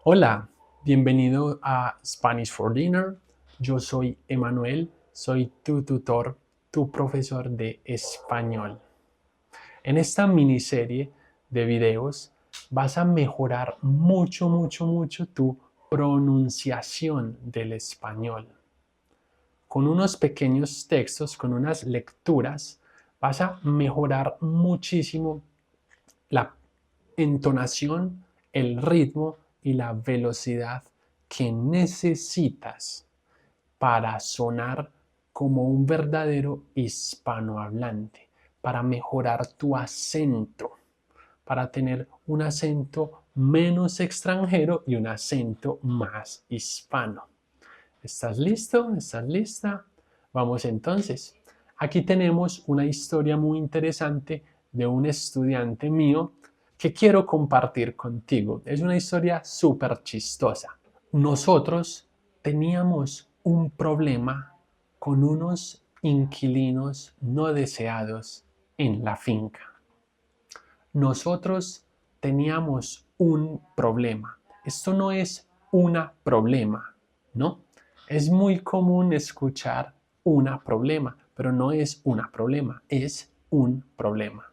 Hola, bienvenido a Spanish for Dinner. Yo soy Emanuel, soy tu tutor, tu profesor de español. En esta miniserie de videos vas a mejorar mucho tu pronunciación del español. Con unos pequeños textos, con unas lecturas, vas a mejorar muchísimo la entonación, el ritmo y la velocidad que necesitas para sonar como un verdadero hispanohablante, para mejorar tu acento, para tener un acento menos extranjero y un acento más hispano. ¿Estás listo? ¿Estás lista? Vamos entonces. Aquí tenemos una historia muy interesante de un estudiante mío que quiero compartir contigo. Es una historia súper chistosa. Nosotros teníamos un problema con unos inquilinos no deseados en la finca. Nosotros teníamos un problema. Esto no es un problema, ¿no? Es muy común escuchar un problema, pero no es un problema, es un problema.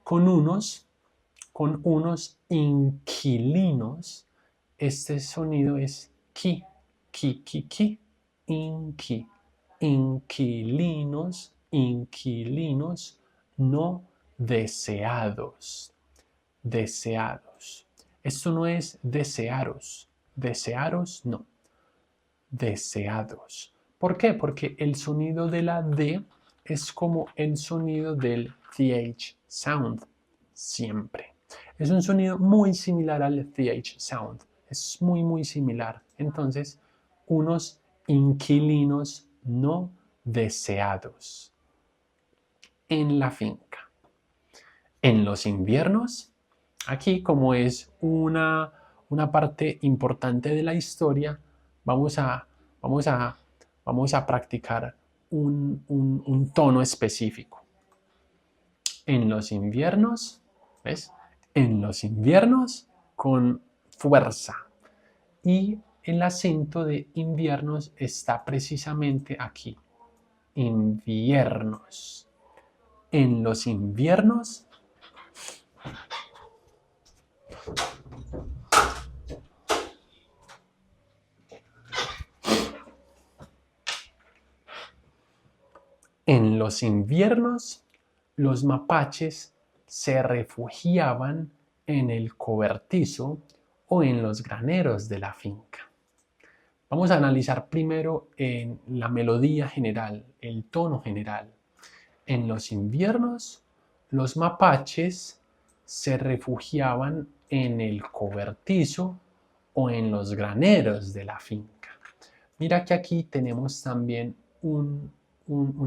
Con unos inquilinos, este sonido es ki, ki, inqui, inquilinos no deseados, deseados. Esto no es desearos, desearos no, deseados. ¿Por qué? Porque el sonido de la D es como el sonido del TH sound, siempre. Es un sonido muy similar al TH sound, es muy similar. Entonces, unos inquilinos no deseados en la finca. En los inviernos, aquí como es una parte importante de la historia, vamos a, vamos a, vamos a practicar un tono específico. En los inviernos, ¿ves? En los inviernos con fuerza. Y el acento de inviernos está precisamente aquí. Inviernos. En los inviernos. En los inviernos, los mapaches se refugiaban en el cobertizo o en los graneros de la finca. Vamos a analizar primero en la melodía general, el tono general. En los inviernos, los mapaches se refugiaban en el cobertizo o en los graneros de la finca. Mira que aquí tenemos también un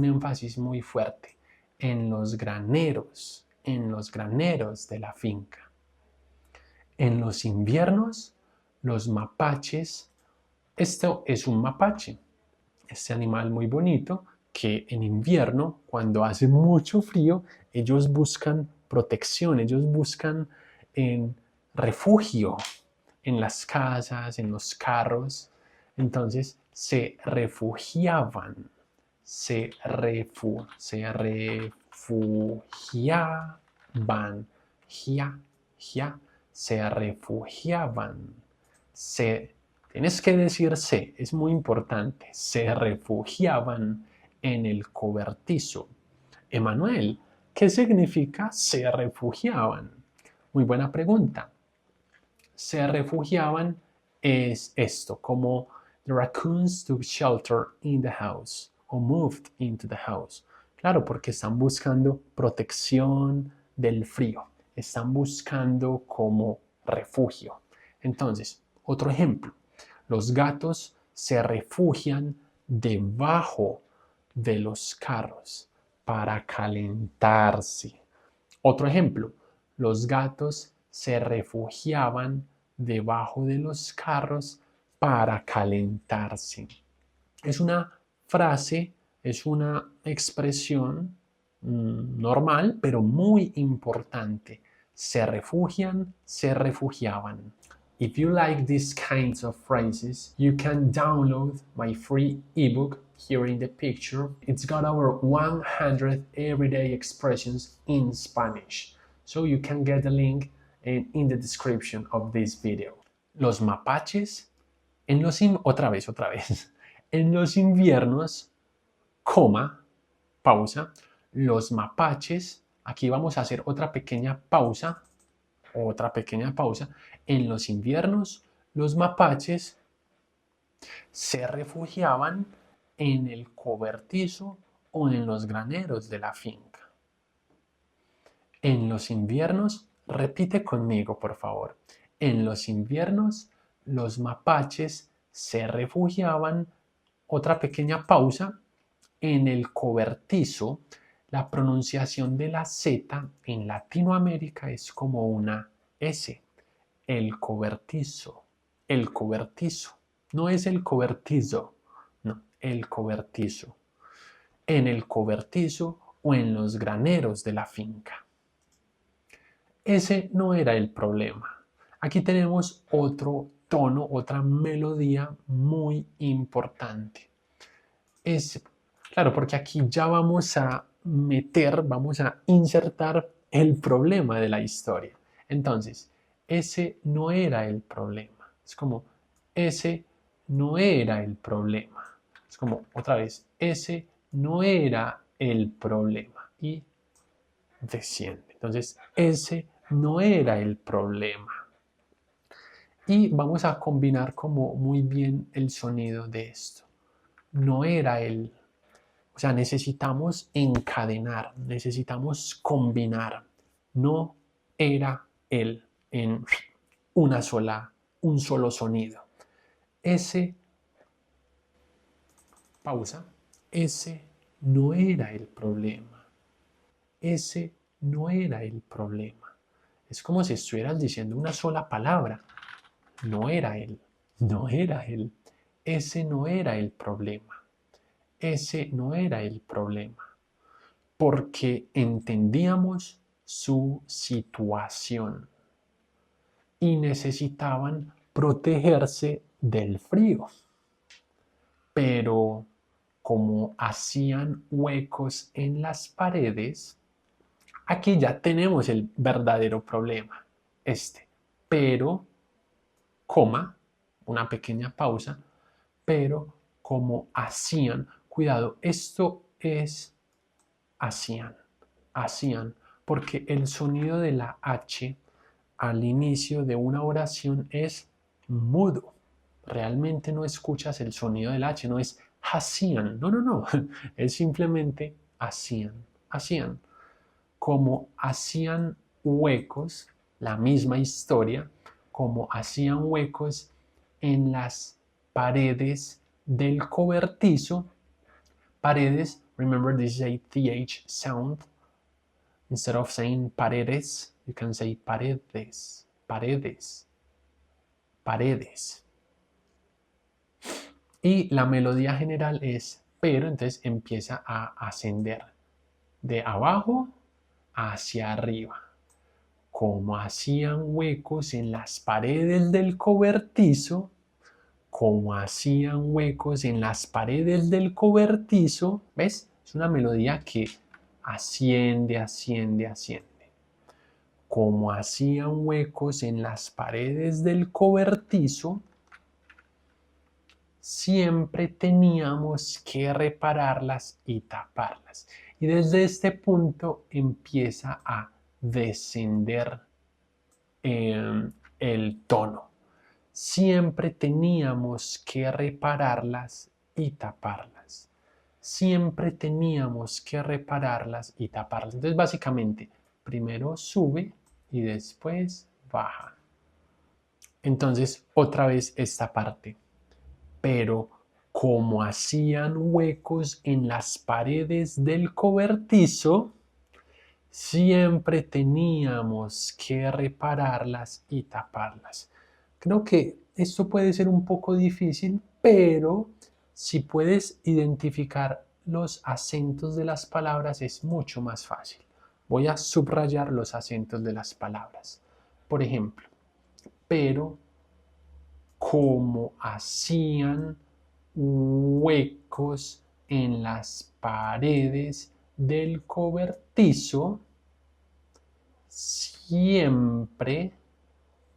énfasis muy fuerte en los graneros de la finca. En los inviernos, los mapaches, esto es un mapache, este animal muy bonito que en invierno, cuando hace mucho frío, ellos buscan protección, ellos buscan refugio en las casas, en los carros. Entonces se refugiaban, se refugiaban, se refugiaban, tienes que decir se, es muy importante, se refugiaban en el cobertizo. Emanuel, ¿qué significa se refugiaban? Muy buena pregunta. Se refugiaban es esto, como the raccoons took shelter in the house o moved into the house. Claro, porque están buscando protección del frío, están buscando como refugio. Entonces, otro ejemplo, los gatos se refugian debajo de los carros para calentarse. Otro ejemplo, los gatos se refugiaban debajo de los carros para calentarse. Es una frase, es una expresión normal, pero muy importante. Se refugian, se refugiaban. If you like these kinds of phrases, you can download my free ebook here in the picture. It's got over 100 everyday expressions in Spanish. So you can get the link in the description of this video. Los mapaches, otra vez. En los inviernos, pausa, los mapaches, aquí vamos a hacer otra pequeña pausa. En los inviernos, los mapaches se refugiaban en el cobertizo o en los graneros de la finca. En los inviernos, repite conmigo, por favor. En los inviernos, los mapaches se refugiaban, otra pequeña pausa, en el cobertizo. La pronunciación de la Z en Latinoamérica es como una S. El cobertizo. No es el cobertizo, no, el cobertizo. En el cobertizo o en los graneros de la finca. Ese no era el problema. Aquí tenemos otro tono, otra melodía muy importante. Claro, porque aquí ya vamos a insertar el problema de la historia. Entonces, ese no era el problema. Es como, ese no era el problema. Es como, otra vez, ese no era el problema. Y desciende. Entonces, ese no era el problema. Y vamos a combinar como muy bien el sonido de esto. No era el... O sea, necesitamos encadenar, necesitamos combinar. No era él en un solo sonido. Ese no era el problema. Ese no era el problema. Es como si estuvieras diciendo una sola palabra. No era él. Ese no era el problema. Ese no era el problema, porque entendíamos su situación y necesitaban protegerse del frío. Pero como hacían huecos en las paredes, aquí ya tenemos el verdadero problema. Pero, una pequeña pausa, pero como hacían. Cuidado, esto es hacían, porque el sonido de la H al inicio de una oración es mudo. Realmente no escuchas el sonido del H, no es hacían, no, es simplemente hacían. Como hacían huecos, la misma historia, como hacían huecos en las paredes del cobertizo. Paredes, remember this is a TH sound. Instead of saying paredes, you can say paredes. Y la melodía general es pero, entonces empieza a ascender de abajo hacia arriba. Como hacían huecos en las paredes del cobertizo, ¿ves? Es una melodía que asciende. Como hacían huecos en las paredes del cobertizo, siempre teníamos que repararlas y taparlas. Y desde este punto empieza a descender el tono. Siempre teníamos que repararlas y taparlas. Entonces, básicamente, primero sube y después baja. Entonces, otra vez esta parte. Pero como hacían huecos en las paredes del cobertizo, siempre teníamos que repararlas y taparlas. Creo que esto puede ser un poco difícil, pero si puedes identificar los acentos de las palabras es mucho más fácil. Voy a subrayar los acentos de las palabras. Por ejemplo, pero, como hacían huecos en las paredes del cobertizo, siempre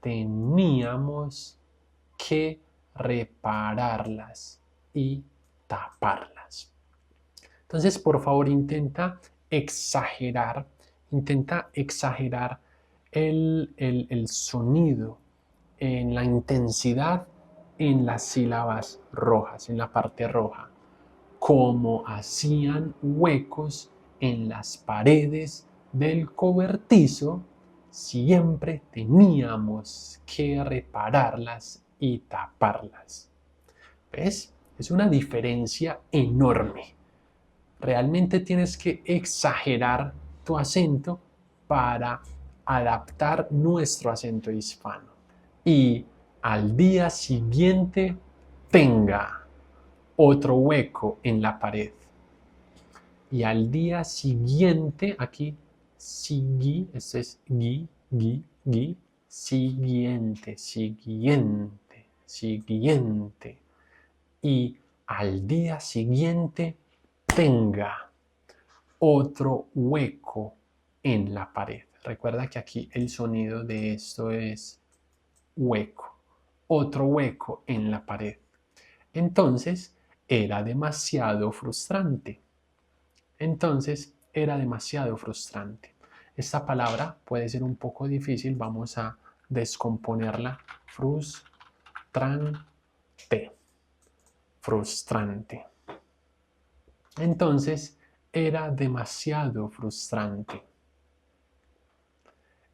teníamos que repararlas y taparlas. Entonces, por favor, intenta exagerar el sonido en la intensidad en las sílabas rojas, en la parte roja, como hacían huecos en las paredes del cobertizo, siempre teníamos que repararlas y taparlas. ¿Ves? Es una diferencia enorme. Realmente tienes que exagerar tu acento para adaptar nuestro acento hispano. Y al día siguiente tenga otro hueco en la pared. Y al día siguiente, aquí, esto es siguiente, siguiente. Y al día siguiente tenga otro hueco en la pared. Recuerda que aquí el sonido de esto es hueco. Otro hueco en la pared. Entonces, era demasiado frustrante. Esta palabra puede ser un poco difícil. Vamos a descomponerla. Frustrante. Entonces, era demasiado frustrante.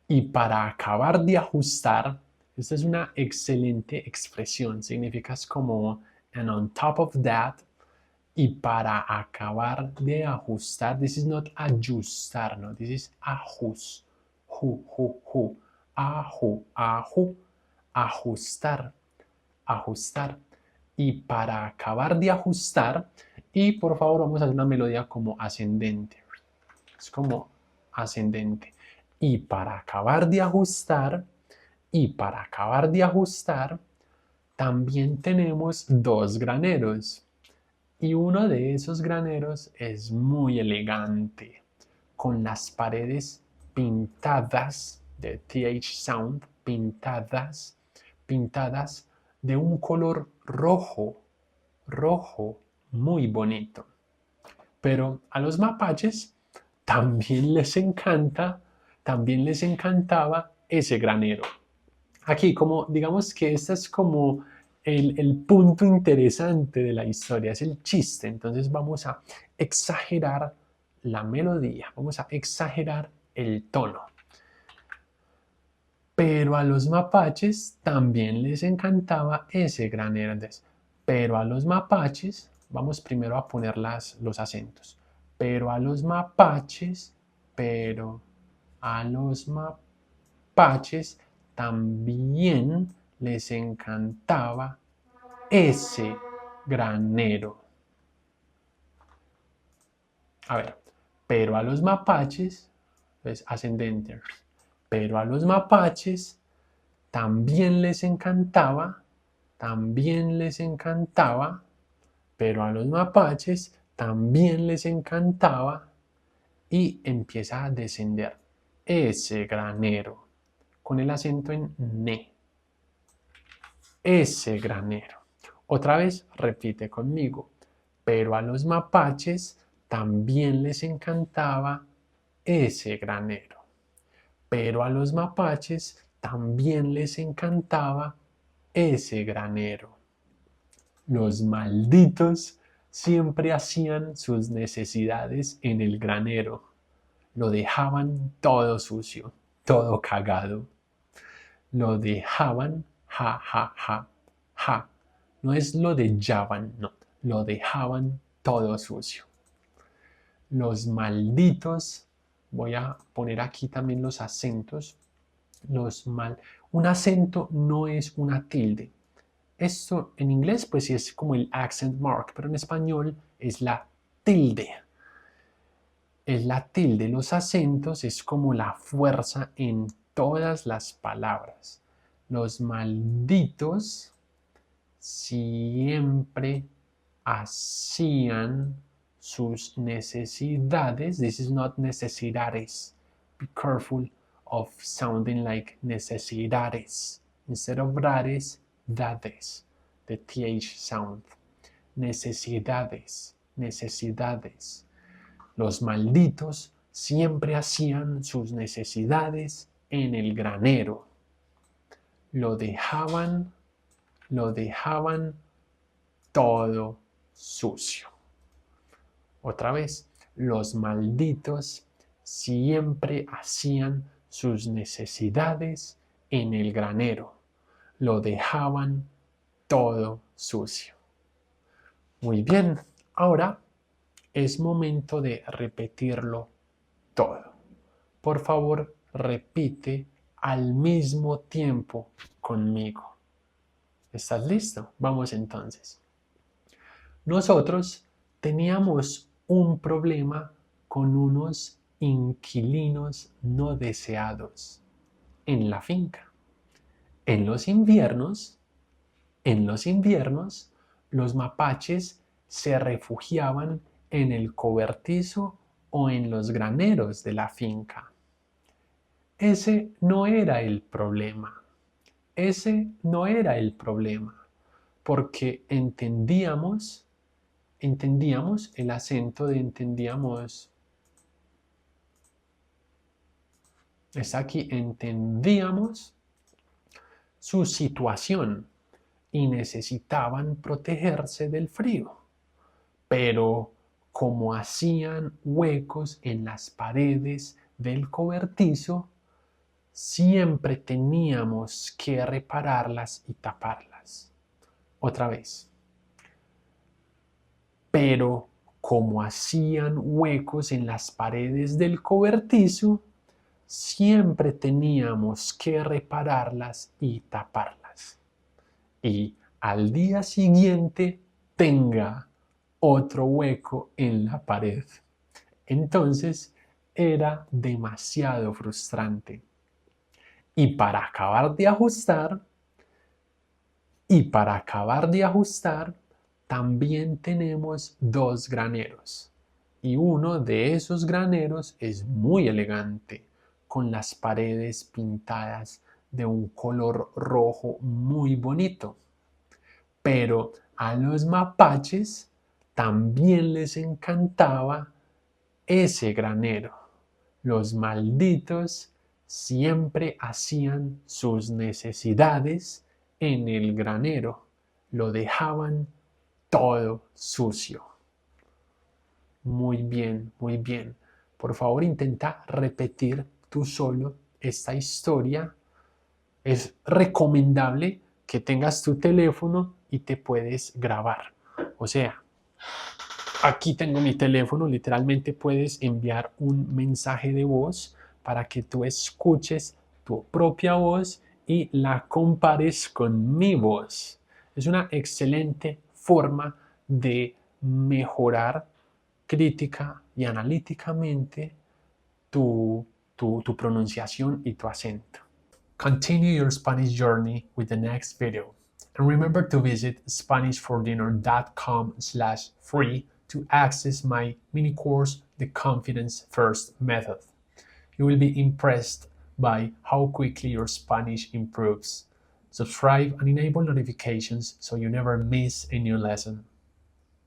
Y para acabar de ajustar, esta es una excelente expresión. Significa como and on top of that. Y para acabar de ajustar, this is not ajustar, no, this is ajust. Ajustar. Y para acabar de ajustar, y por favor vamos a hacer una melodía como ascendente. Es como ascendente. Y para acabar de ajustar, también tenemos dos graneros. Y uno de esos graneros es muy elegante, con las paredes pintadas, de TH sound, pintadas de un color rojo, muy bonito. Pero a los mapaches también les encantaba ese granero. Aquí, como digamos que este es como el punto interesante de la historia, es el chiste. Entonces vamos a exagerar la melodía, vamos a exagerar el tono. Pero a los mapaches también les encantaba ese granero. Entonces, pero a los mapaches, vamos primero a poner los acentos. Pero a los mapaches también les encantaba ese granero. A ver, pero a los mapaches, pues ascendente, pero a los mapaches también les encantaba, pero a los mapaches también les encantaba, y empieza a descender ese granero con el acento en ne. Ese granero. Otra vez repite conmigo. Pero a los mapaches también les encantaba ese granero. Pero a los mapaches también les encantaba ese granero. Los malditos siempre hacían sus necesidades en el granero. Lo dejaban todo sucio, todo cagado. Lo dejaban, ja. No es lo dejaban, no. Lo dejaban todo sucio. Los malditos, voy a poner aquí también los acentos. Un acento no es una tilde. Esto en inglés pues sí es como el accent mark, pero en español es la tilde. Es la tilde. Los acentos es como la fuerza en todas las palabras. Los malditos siempre hacían sus necesidades. This is not necesidades. Be careful of sounding like necesidades. Instead of rares, dades. The TH sound. Necesidades, necesidades. Los malditos siempre hacían sus necesidades en el granero. Lo dejaban todo sucio. Otra vez, los malditos siempre hacían sus necesidades en el granero. Lo dejaban todo sucio. Muy bien, ahora es momento de repetirlo todo. Por favor, repite al mismo tiempo conmigo. ¿Estás listo? Vamos entonces. Nosotros teníamos un problema con unos inquilinos no deseados en la finca. En los inviernos, los mapaches se refugiaban en el cobertizo o en los graneros de la finca. Ese no era el problema. Porque entendíamos el acento de entendíamos. Está aquí, entendíamos su situación y necesitaban protegerse del frío. Pero como hacían huecos en las paredes del cobertizo, siempre teníamos que repararlas y taparlas. Otra vez. Pero como hacían huecos en las paredes del cobertizo, siempre teníamos que repararlas y taparlas. Y al día siguiente tenga otro hueco en la pared. Entonces era demasiado frustrante. Y para acabar de ajustar, también tenemos dos graneros. Y uno de esos graneros es muy elegante, con las paredes pintadas de un color rojo muy bonito. Pero a los mapaches también les encantaba ese granero. Los malditos siempre hacían sus necesidades en el granero. Lo dejaban todo sucio. Muy bien, muy bien. Por favor, intenta repetir tú solo esta historia. Es recomendable que tengas tu teléfono y te puedes grabar. O sea, aquí tengo mi teléfono, literalmente puedes enviar un mensaje de voz para que tú escuches tu propia voz y la compares con mi voz. Es una excelente forma de mejorar crítica y analíticamente tu pronunciación y tu acento. Continue your Spanish journey with the next video. And remember to visit SpanishForDinner.com/free to access my mini course, The Confidence First Method. You will be impressed by how quickly your Spanish improves. Subscribe and enable notifications so you never miss a new lesson.